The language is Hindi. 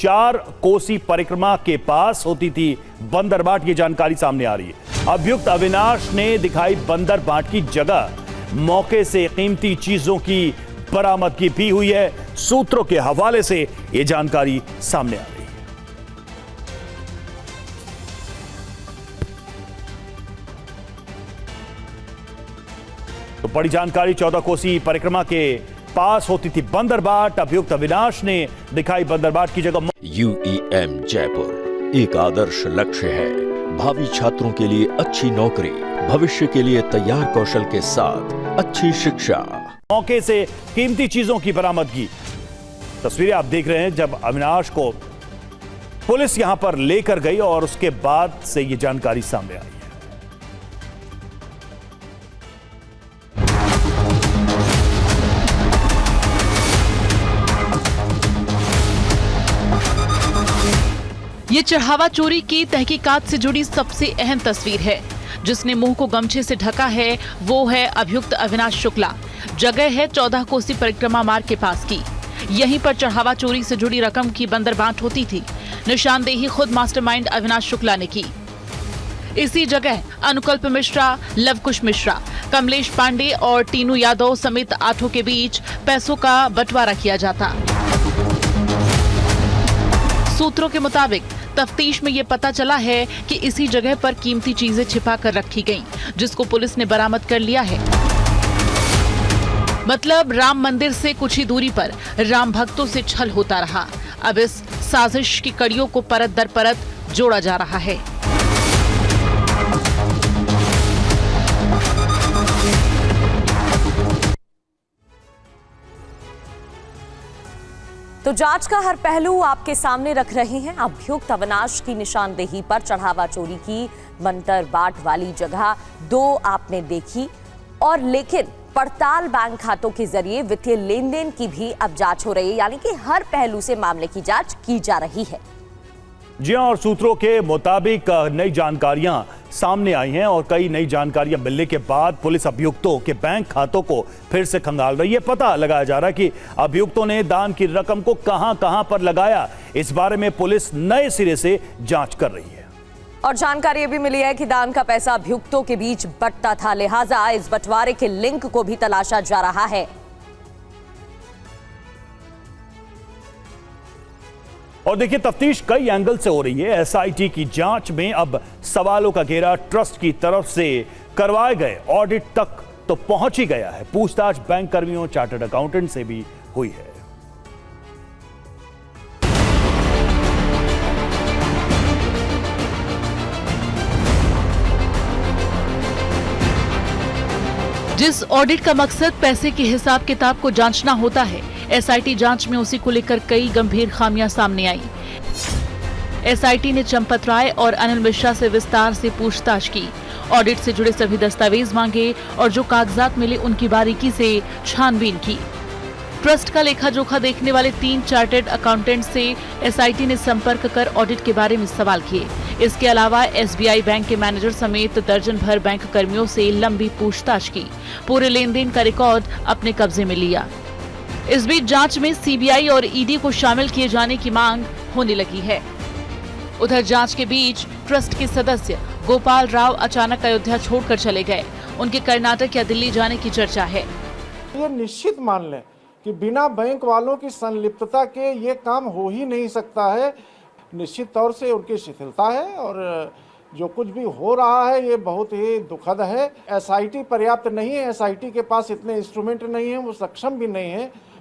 4 कोसी परिक्रमा के पास होती थी बंदरबाट, ये जानकारी सामने आ रही है। अभियुक्त अविनाश ने दिखाई बंदरबाट की जगह, मौके से कीमती चीजों की बरामदगी भी हुई है। सूत्रों के हवाले से यह जानकारी सामने आ रही है। तो बड़ी जानकारी, 14 कोसी परिक्रमा के पास होती थी बंदरबाट, अभियुक्त अविनाश ने दिखाई बंदरबाट की जगह। UEM जयपुर एक आदर्श लक्ष्य है, भावी छात्रों के लिए अच्छी नौकरी, भविष्य के लिए तैयार कौशल के साथ अच्छी शिक्षा। मौके से कीमती चीजों की बरामदगी। तस्वीरें आप देख रहे हैं जब अविनाश को पुलिस यहां पर लेकर गई और उसके बाद से यह जानकारी सामने आई है। ये चढ़ावा चोरी की तहकीकात से जुड़ी सबसे अहम तस्वीर है। जिसने मुंह को गमछे से ढका है वो है अभियुक्त अविनाश शुक्ला। जगह है 14 कोसी परिक्रमा मार्ग के पास की। यहीं पर चढ़ावा चोरी से जुड़ी रकम की बंदरबाट होती थी। निशानदेही खुद मास्टरमाइंड अविनाश शुक्ला ने की। इसी जगह अनुकल्प मिश्रा, लवकुश मिश्रा, कमलेश पांडे और टीनू यादव समेत 8 के बीच पैसों का बंटवारा किया जाता। सूत्रों के मुताबिक तफ्तीश में ये पता चला है कि इसी जगह पर कीमती चीजें छिपा कर रखी गईं, जिसको पुलिस ने बरामद कर लिया है। मतलब राम मंदिर से कुछ ही दूरी पर राम भक्तों से छल होता रहा। अब इस साजिश की कड़ियों को परत दर परत जोड़ा जा रहा है। तो जांच का हर पहलू आपके सामने रख रहे हैं। अभियुक्त अविनाश की निशानदेही पर चढ़ावा चोरी की बंदरबाट वाली जगह 2 आपने देखी, और लेकिन पड़ताल बैंक खातों के जरिए वित्तीय लेन देन की भी अब जांच हो रही है, यानी कि हर पहलू से मामले की जांच की जा रही है। जी हां, और सूत्रों के मुताबिक नई जानकारियां सामने आई हैं और कई नई जानकारियां मिलने के बाद पुलिस अभियुक्तों के बैंक खातों को फिर से खंगाल रही है। पता लगाया जा रहा है कि अभियुक्तों ने दान की रकम को कहां पर लगाया। इस बारे में पुलिस नए सिरे से जांच कर रही है। और जानकारी ये भी मिली है कि दान का पैसा अभियुक्तों के बीच बंटता था, लिहाजा इस बंटवारे के लिंक को भी तलाशा जा रहा है। और देखिए, तफ्तीश कई एंगल से हो रही है। एसआईटी की जांच में अब सवालों का घेरा ट्रस्ट की तरफ से करवाए गए ऑडिट तक तो पहुंच ही गया है। पूछताछ बैंक कर्मियों, चार्टर्ड अकाउंटेंट से भी हुई है। जिस ऑडिट का मकसद पैसे के हिसाब किताब को जांचना होता है, एसआईटी जांच में उसी को लेकर कई गंभीर खामियां सामने आई। एसआईटी ने चंपत राय और अनिल मिश्रा से विस्तार से पूछताछ की, ऑडिट से जुड़े सभी दस्तावेज मांगे और जो कागजात मिले उनकी बारीकी से छानबीन की। ट्रस्ट का लेखा जोखा देखने वाले 3 चार्टर्ड अकाउंटेंट से एसआईटी ने संपर्क कर ऑडिट के बारे में सवाल किए। इसके अलावा एसबीआई बैंक के मैनेजर समेत दर्जन भर बैंक कर्मियों से लंबी पूछताछ की। पूरे लेन देन का रिकॉर्ड अपने कब्जे में लिया। इस बीच जांच में सीबीआई और ईडी को शामिल किए जाने की मांग होने लगी है। उधर जांच के बीच ट्रस्ट के सदस्य गोपाल राव अचानक अयोध्या छोड़कर चले गए। उनके कर्नाटक या दिल्ली जाने की चर्चा है। ये निश्चित मान लें कि बिना बैंक वालों की संलिप्तता के ये काम हो ही नहीं सकता है। निश्चित तौर से उनकी शिथिलता है और जो कुछ भी हो रहा है ये बहुत ही दुखद है। एसआईटी पर्याप्त नहीं है, एसआईटी के पास इतने इंस्ट्रूमेंट नहीं है, वो सक्षम भी नहीं है।